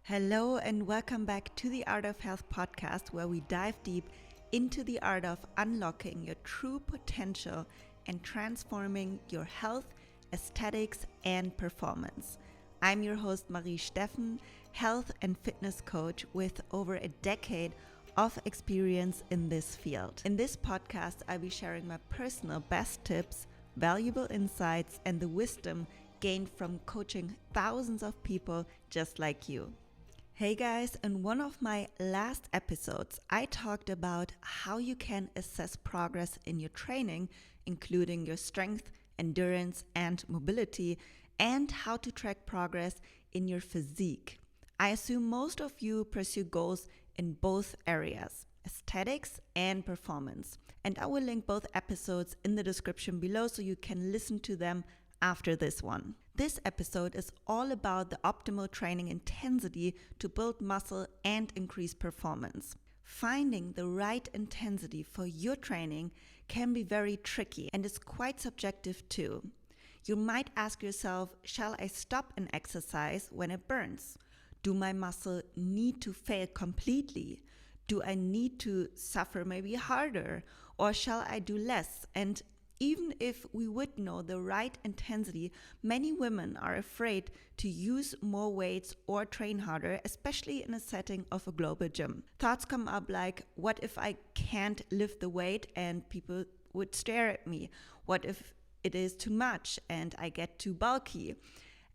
Hello and welcome back to the Art of Health podcast, where we dive deep into the art of unlocking your true potential and transforming your health, aesthetics, and performance. I'm your host, Steffen, health and fitness coach with over a decade of experience in this field. In this podcast, I'll be sharing my personal best tips, valuable insights, and the wisdom gained from coaching thousands of people just like you. Hey guys, in one of my last episodes, I talked about how you can assess progress in your training, including your strength, endurance, and mobility, and how to track progress in your physique. I assume most of you pursue goals in both areas, aesthetics and performance. And I will link both episodes in the description below so you can listen to them after this one. This episode is all about the optimal training intensity to build muscle and increase performance. Finding the right intensity for your training can be very tricky and is quite subjective too. You might ask yourself, shall I stop an exercise when it burns? Do my muscle need to fail completely? Do I need to suffer maybe harder? Or shall I do less? And even if we would know the right intensity, many women are afraid to use more weights or train harder, especially in a setting of a global gym. Thoughts come up like, what if I can't lift the weight and people would stare at me? What if it is too much and I get too bulky?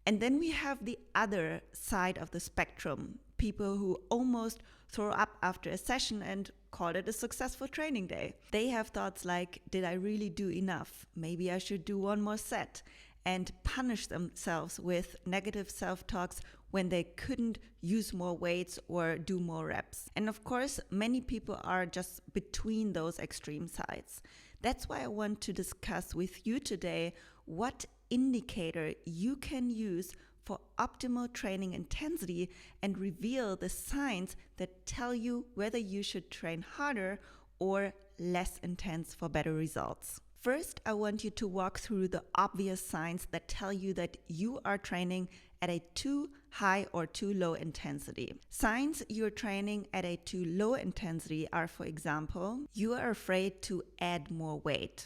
And then we have the other side of the spectrum, people who almost throw up after a session and call it a successful training day. They have thoughts like, did I really do enough? Maybe I should do one more set, and punish themselves with negative self-talks when they couldn't use more weights or do more reps. And of course, many people are just between those extreme sides. That's why I want to discuss with you today what indicator you can use for optimal training intensity and reveal the signs that tell you whether you should train harder or less intense for better results. First, I want you to walk through the obvious signs that tell you that you are training at a too high or too low intensity. Signs you're training at a too low intensity are, for example, you are afraid to add more weight,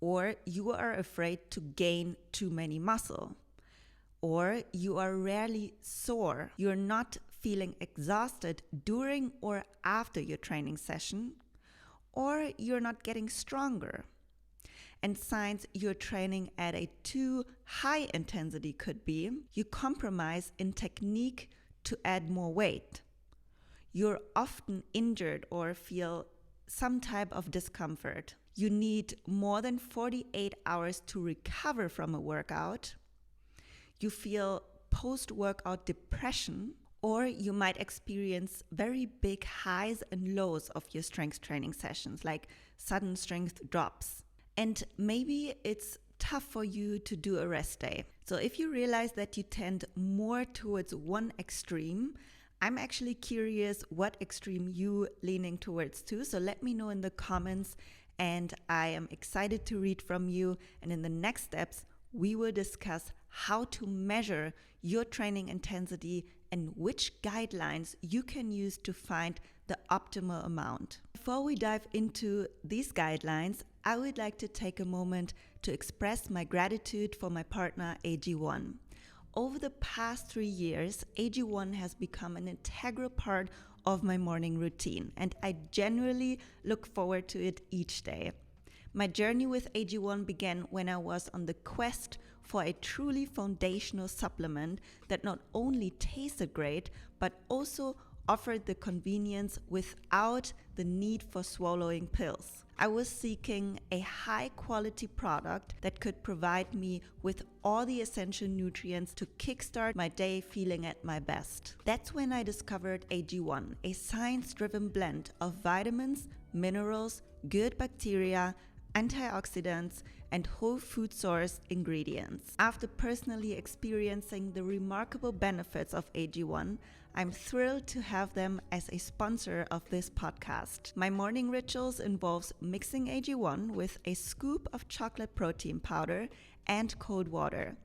or you are afraid to gain too many muscle, or you are rarely sore. You're not feeling exhausted during or after your training session, or you're not getting stronger. And signs you're training at a too high intensity could be you compromise in technique to add more weight. You're often injured or feel some type of discomfort. You need more than 48 hours to recover from a workout. You feel post-workout depression, or you might experience very big highs and lows of your strength training sessions, like sudden strength drops. And maybe it's tough for you to do a rest day. So if you realize that you tend more towards one extreme, I'm actually curious what extreme you leaning towards too. So let me know in the comments, and I am excited to read from you. And in the next steps, we will discuss how to measure your training intensity and which guidelines you can use to find the optimal amount. Before we dive into these guidelines, I would like to take a moment to express my gratitude for my partner AG1. Over the past 3 years, AG1 has become an integral part of my morning routine, and I genuinely look forward to it each day. My journey with AG1 began when I was on the quest for a truly foundational supplement that not only tasted great, but also offered the convenience without the need for swallowing pills. I was seeking a high-quality product that could provide me with all the essential nutrients to kickstart my day feeling at my best. That's when I discovered AG1, a science-driven blend of vitamins, minerals, good bacteria, antioxidants, and whole food source ingredients. After personally experiencing the remarkable benefits of AG1, I'm thrilled to have them as a sponsor of this podcast. My morning rituals involves mixing AG1 with a scoop of chocolate protein powder and cold water.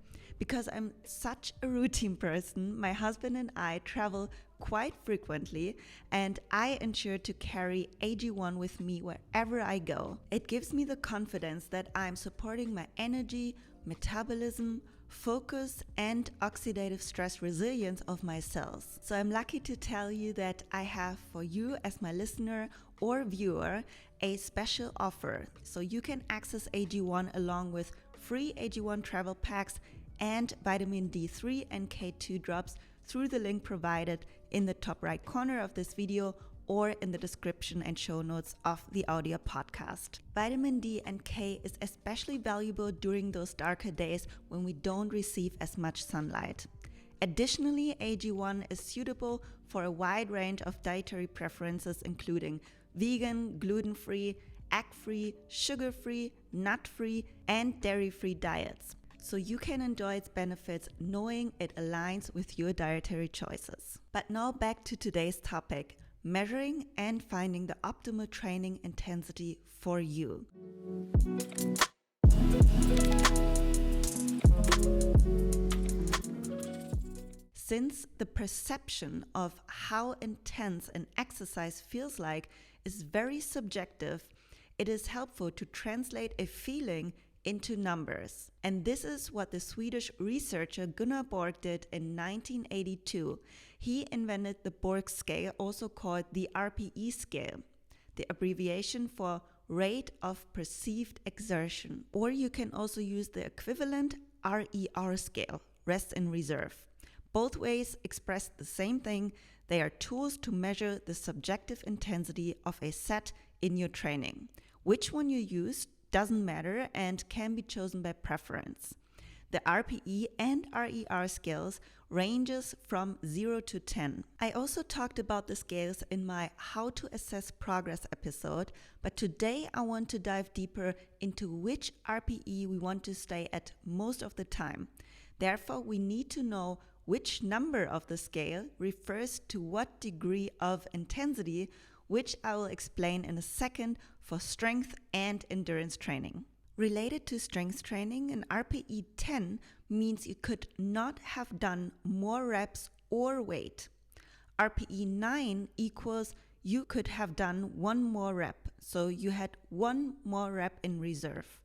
Because I'm such a routine person, my husband and I travel quite frequently, and I ensure to carry AG1 with me wherever I go. It gives me the confidence that I'm supporting my energy, metabolism, focus, and oxidative stress resilience of my cells. So I'm lucky to tell you that I have for you as my listener or viewer a special offer. So you can access AG1 along with free AG1 travel packs and vitamin D3 and K2 drops through the link provided in the top right corner of this video or in the description and show notes of the audio podcast. Vitamin D and K is especially valuable during those darker days when we don't receive as much sunlight. Additionally, AG1 is suitable for a wide range of dietary preferences, including vegan, gluten-free, egg-free, sugar-free, nut-free, and dairy-free diets. So you can enjoy its benefits knowing it aligns with your dietary choices. But now back to today's topic, measuring and finding the optimal training intensity for you. Since the perception of how intense an exercise feels like is very subjective, it is helpful to translate a feeling into numbers. And this is what the Swedish researcher Gunnar Borg did in 1982. He invented the Borg scale, also called the RPE scale, the abbreviation for rate of perceived exertion. Or you can also use the equivalent RIR scale, rest and reserve. Both ways express the same thing. They are tools to measure the subjective intensity of a set in your training. Which one you use doesn't matter and can be chosen by preference. The RPE and RIR scales ranges from 0 to 10. I also talked about the scales in my How to Assess Progress episode, but today I want to dive deeper into which RPE we want to stay at most of the time. Therefore, we need to know which number of the scale refers to what degree of intensity, which I will explain in a second for strength and endurance training. Related to strength training, an RPE 10 means you could not have done more reps or weight. RPE 9 equals you could have done one more rep, so you had one more rep in reserve.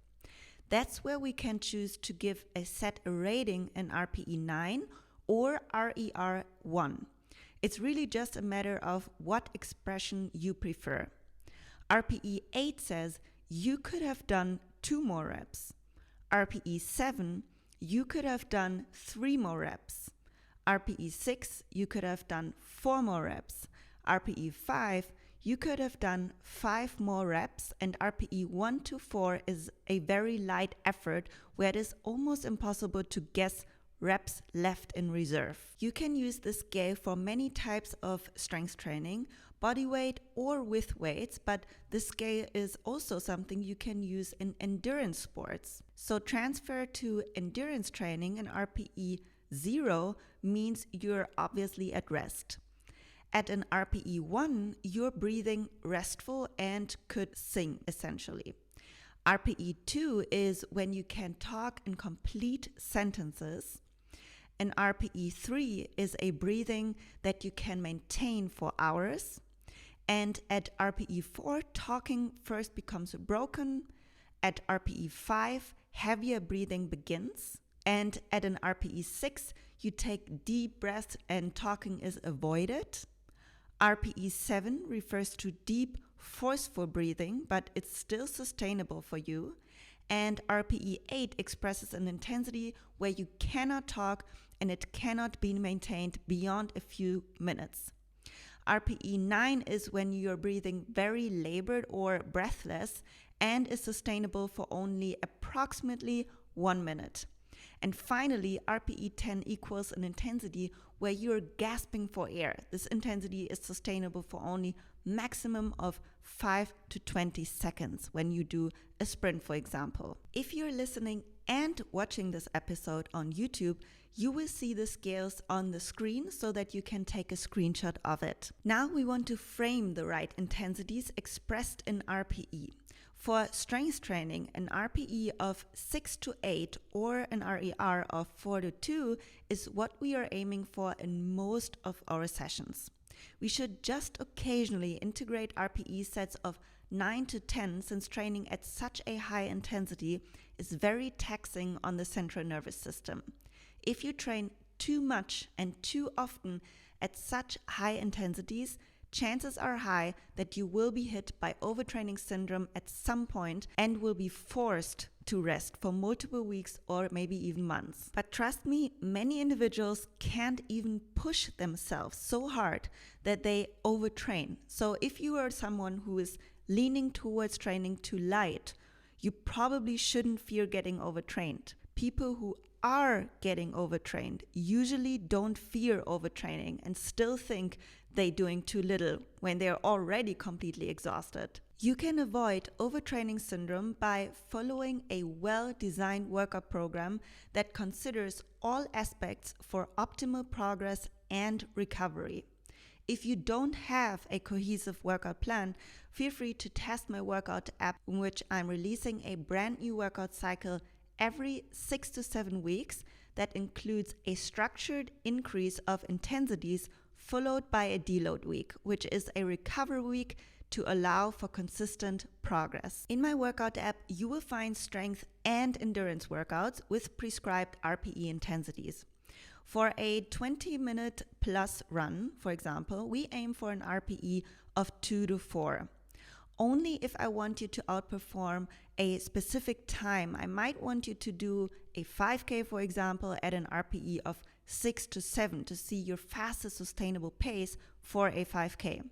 That's where we can choose to give a set a rating in RPE 9 or RIR 1. It's really just a matter of what expression you prefer. RPE 8 says you could have done 2 more reps. RPE 7, you could have done 3 more reps. RPE 6, you could have done 4 more reps. RPE 5, you could have done 5 more reps. And RPE 1 to 4 is a very light effort where it is almost impossible to guess reps left in reserve. You can use this scale for many types of strength training, body weight or with weights, but this scale is also something you can use in endurance sports. So transfer to endurance training, an RPE 0 means you're obviously at rest. At an RPE 1, you're breathing restful and could sing essentially. RPE 2 is when you can talk in complete sentences. An RPE 3 is a breathing that you can maintain for hours. And at RPE 4, talking first becomes broken. At RPE 5, heavier breathing begins. And at an RPE 6, you take deep breaths and talking is avoided. RPE 7 refers to deep, forceful breathing, but it's still sustainable for you. And RPE 8 expresses an intensity where you cannot talk and it cannot be maintained beyond a few minutes. RPE 9 is when you're breathing very labored or breathless and is sustainable for only approximately 1 minute. And finally, RPE 10 equals an intensity where you're gasping for air. This intensity is sustainable for only maximum of 5 to 20 seconds when you do a sprint, for example. If you're listening and watching this episode on YouTube, you will see the scales on the screen so that you can take a screenshot of it. Now we want to frame the right intensities expressed in RPE. For strength training, an RPE of 6 to 8 or an RIR of 4 to 2 is what we are aiming for in most of our sessions. We should just occasionally integrate RPE sets of 9 to 10 since training at such a high intensity is very taxing on the central nervous system. If you train too much and too often at such high intensities, chances are high that you will be hit by overtraining syndrome at some point and will be forced to rest for multiple weeks or maybe even months. But trust me, many individuals can't even push themselves so hard that they overtrain. So if you are someone who is leaning towards training too light, you probably shouldn't fear getting overtrained. People who are getting overtrained usually don't fear overtraining and still think they're doing too little when they're already completely exhausted. You can avoid overtraining syndrome by following a well-designed workout program that considers all aspects for optimal progress and recovery. If you don't have a cohesive workout plan, feel free to test my workout app, in which I'm releasing a brand new workout cycle every 6 to 7 weeks that includes a structured increase of intensities followed by a deload week, which is a recovery week to allow for consistent progress. In my workout app, you will find strength and endurance workouts with prescribed RPE intensities. For a 20-minute plus run, for example, we aim for an RPE of 2 to 4. Only if I want you to outperform a specific time, I might want you to do a 5K, for example, at an RPE of 6 to 7 to see your fastest sustainable pace for a 5K.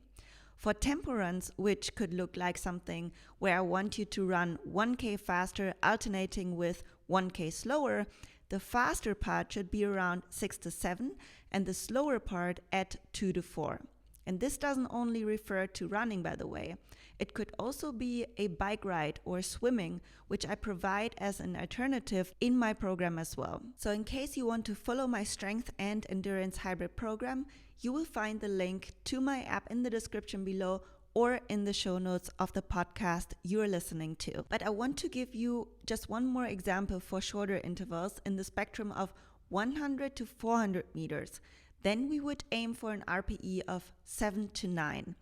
For tempo runs, which could look like something where I want you to run 1K faster, alternating with 1K slower, the faster part should be around 6 to 7 and the slower part at 2 to 4. And this doesn't only refer to running, by the way. It could also be a bike ride or swimming, which I provide as an alternative in my program as well. So in case you want to follow my strength and endurance hybrid program, you will find the link to my app in the description below or in the show notes of the podcast you're listening to. But I want to give you just one more example for shorter intervals in the spectrum of 100 to 400 meters. Then we would aim for an RPE of 7 to 9.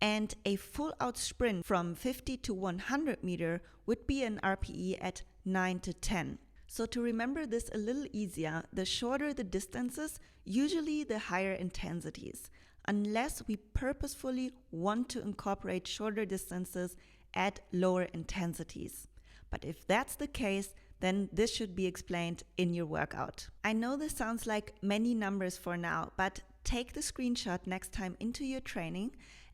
And a full out sprint from 50 to 100 meter would be an RPE at 9 to 10. So to remember this a little easier, the shorter the distances, usually the higher intensities, unless we purposefully want to incorporate shorter distances at lower intensities. But if that's the case, then this should be explained in your workout. I know this sounds like many numbers for now, but take the screenshot next time into your training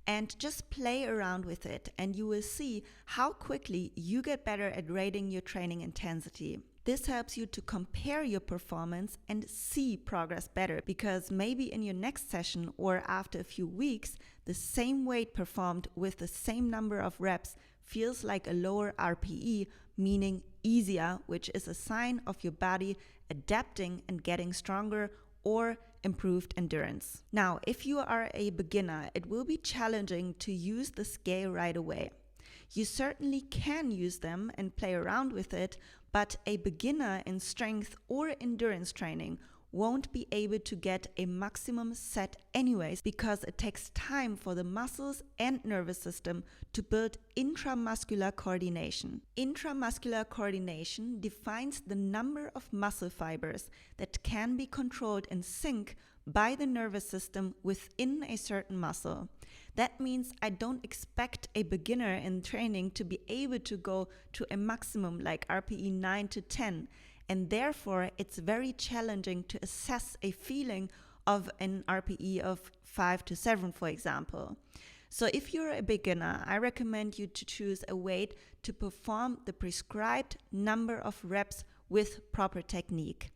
and just play around with it, and you will see how quickly you get better at rating your training intensity. This helps you to compare your performance and see progress better, because maybe in your next session or after a few weeks, the same weight performed with the same number of reps feels like a lower RPE, meaning easier, which is a sign of your body adapting and getting stronger, or improved endurance. Now, if you are a beginner, it will be challenging to use the scale right away. You certainly can use them and play around with it, but a beginner in strength or endurance training won't be able to get a maximum set anyways, because it takes time for the muscles and nervous system to build intramuscular coordination. Intramuscular coordination defines the number of muscle fibers that can be controlled in sync by the nervous system within a certain muscle. That means I don't expect a beginner in training to be able to go to a maximum like RPE 9 to 10. And therefore, it's very challenging to assess a feeling of an RPE of 5 to 7, for example. So if you're a beginner, I recommend you to choose a weight to perform the prescribed number of reps with proper technique.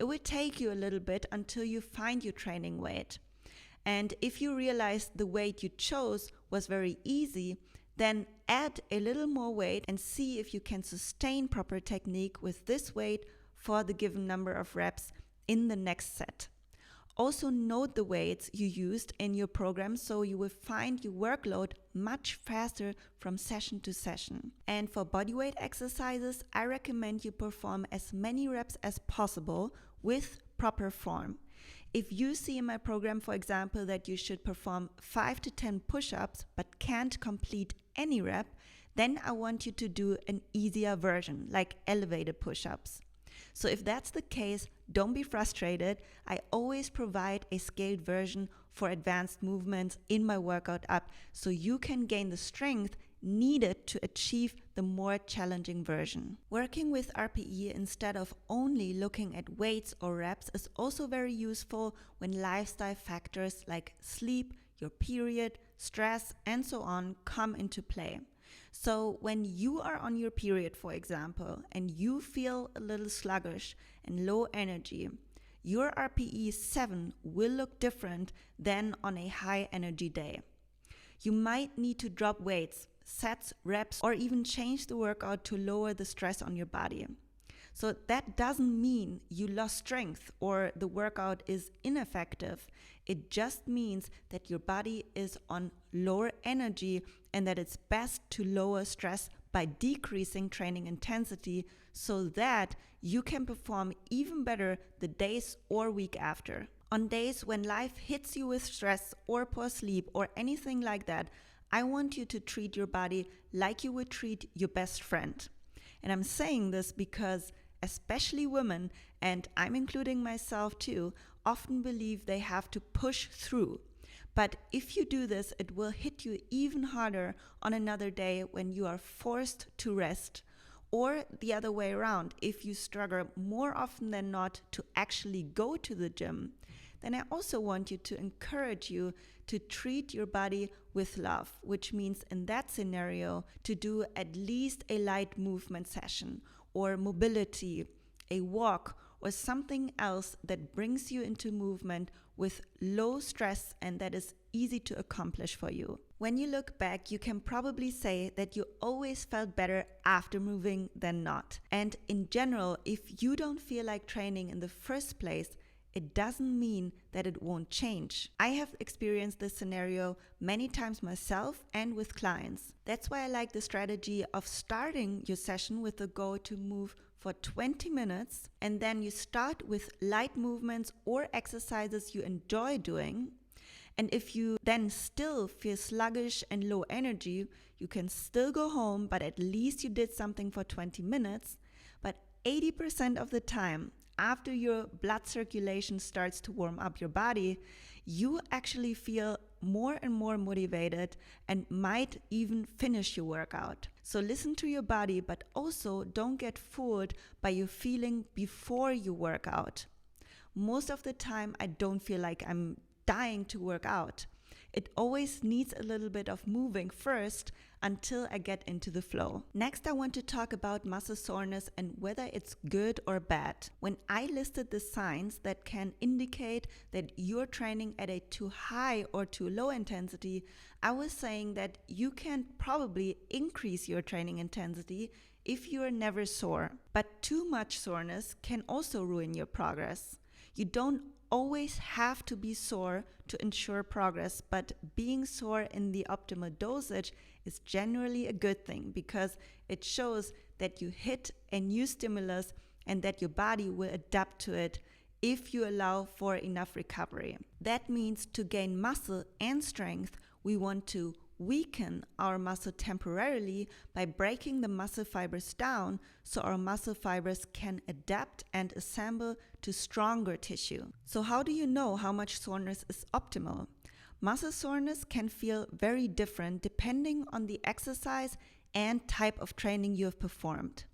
It will take you a little bit until you find your training weight. And if you realize the weight you chose was very easy, then add a little more weight and see if you can sustain proper technique with this weight for the given number of reps in the next set. Also note the weights you used in your program so you will find your workload much faster from session to session. And for bodyweight exercises, I recommend you perform as many reps as possible with proper form. If you see in my program, for example, that you should perform 5 to 10 push-ups but can't complete any rep, then I want you to do an easier version, like elevated push-ups. So if that's the case, don't be frustrated. I always provide a scaled version for advanced movements in my workout app so you can gain the strength needed to achieve the more challenging version. Working with RPE instead of only looking at weights or reps is also very useful when lifestyle factors like sleep, your period, stress, and so on come into play. So when you are on your period, for example, and you feel a little sluggish and low energy, your RPE 7 will look different than on a high energy day. You might need to drop weights, sets, reps, or even change the workout to lower the stress on your body. So that doesn't mean you lost strength or the workout is ineffective. It just means that your body is on lower energy and that it's best to lower stress by decreasing training intensity so that you can perform even better the days or week after. On days when life hits you with stress or poor sleep or anything like that, I want you to treat your body like you would treat your best friend. And I'm saying this because especially women, and I'm including myself too, often believe they have to push through. But if you do this, it will hit you even harder on another day when you are forced to rest. Or the other way around, if you struggle more often than not to actually go to the gym, then I also want you to encourage you to treat your body with love, which means in that scenario to do at least a light movement session or mobility, a walk, or something else that brings you into movement with low stress and that is easy to accomplish for you. When you look back, you can probably say that you always felt better after moving than not. And in general, if you don't feel like training in the first place, it doesn't mean that it won't change. I have experienced this scenario many times myself and with clients. That's why I like the strategy of starting your session with the goal to move for 20 minutes, and then you start with light movements or exercises you enjoy doing. And if you then still feel sluggish and low energy, you can still go home, but at least you did something for 20 minutes. But 80% of the time, after your blood circulation starts to warm up your body, you actually feel more and more motivated and might even finish your workout. So listen to your body, but also don't get fooled by your feeling before you work out. Most of the time, I don't feel like I'm dying to work out. It always needs a little bit of moving first until I get into the flow. Next, I want to talk about muscle soreness and whether it's good or bad. When I listed the signs that can indicate that you're training at a too high or too low intensity, I was saying that you can probably increase your training intensity if you are never sore. But too much soreness can also ruin your progress. You don't always have to be sore to ensure progress, but being sore in the optimal dosage is generally a good thing because it shows that you hit a new stimulus and that your body will adapt to it if you allow for enough recovery. That means to gain muscle and strength, we want to weaken our muscle temporarily by breaking the muscle fibers down so our muscle fibers can adapt and assemble to stronger tissue. So how do you know how much soreness is optimal? Muscle soreness can feel very different depending on the exercise and type of training you have performed.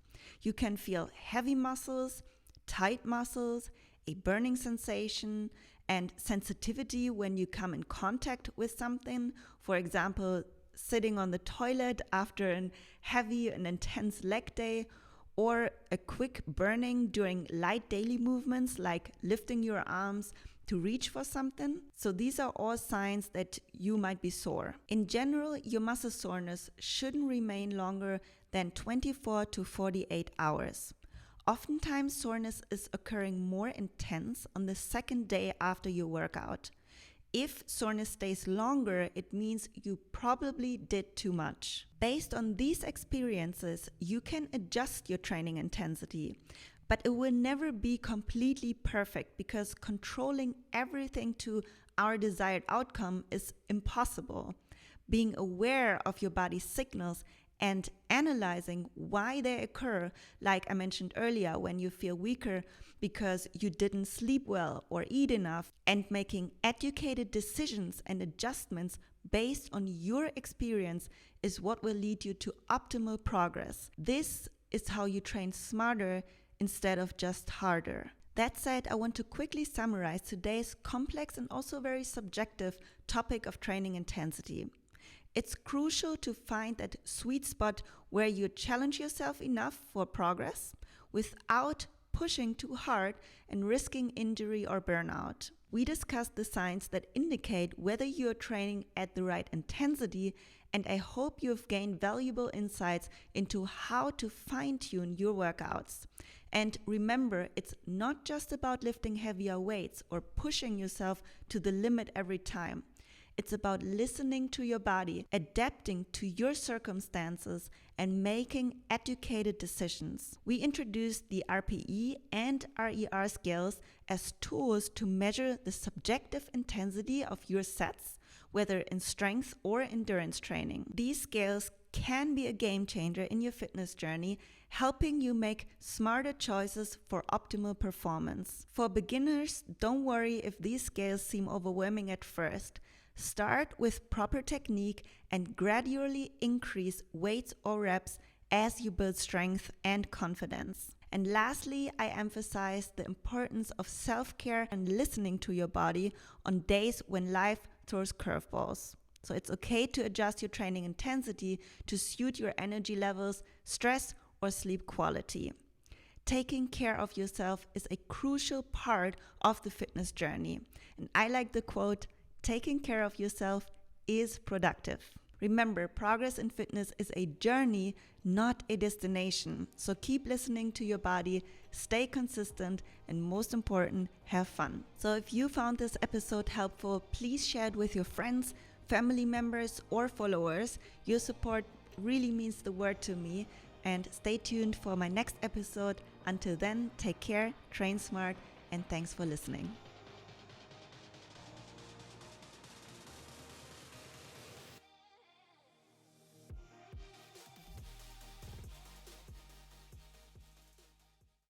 You can feel heavy muscles, tight muscles, a burning sensation, and sensitivity when you come in contact with something. For example, sitting on the toilet after a heavy and intense leg day, or a quick burning during light daily movements like lifting your arms to reach for something. So these are all signs that you might be sore. In general, your muscle soreness shouldn't remain longer than 24 to 48 hours. Oftentimes, soreness is occurring more intense on the second day after your workout. If soreness stays longer, it means you probably did too much. Based on these experiences, you can adjust your training intensity, but it will never be completely perfect because controlling everything to our desired outcome is impossible. Being aware of your body's signals and analyzing why they occur, like I mentioned earlier, when you feel weaker because you didn't sleep well or eat enough, and making educated decisions and adjustments based on your experience is what will lead you to optimal progress. This is how you train smarter instead of just harder. That said, I want to quickly summarize today's complex and also very subjective topic of training intensity. It's crucial to find that sweet spot where you challenge yourself enough for progress without pushing too hard and risking injury or burnout. We discussed the signs that indicate whether you're training at the right intensity, and I hope you've gained valuable insights into how to fine-tune your workouts. And remember, it's not just about lifting heavier weights or pushing yourself to the limit every time. It's about listening to your body, adapting to your circumstances, and making educated decisions. We introduced the RPE and RIR scales as tools to measure the subjective intensity of your sets, whether in strength or endurance training. These scales can be a game changer in your fitness journey, helping you make smarter choices for optimal performance. For beginners, don't worry if these scales seem overwhelming at first. Start with proper technique and gradually increase weights or reps as you build strength and confidence. And lastly, I emphasize the importance of self-care and listening to your body on days when life throws curveballs. So it's okay to adjust your training intensity to suit your energy levels, stress, or sleep quality. Taking care of yourself is a crucial part of the fitness journey. And I like the quote, "Taking care of yourself is productive." Remember, progress in fitness is a journey, not a destination. So keep listening to your body, stay consistent, and most important, have fun. So if you found this episode helpful, please share it with your friends, family members, or followers. Your support really means the world to me. And stay tuned for my next episode. Until then, take care, train smart, and thanks for listening.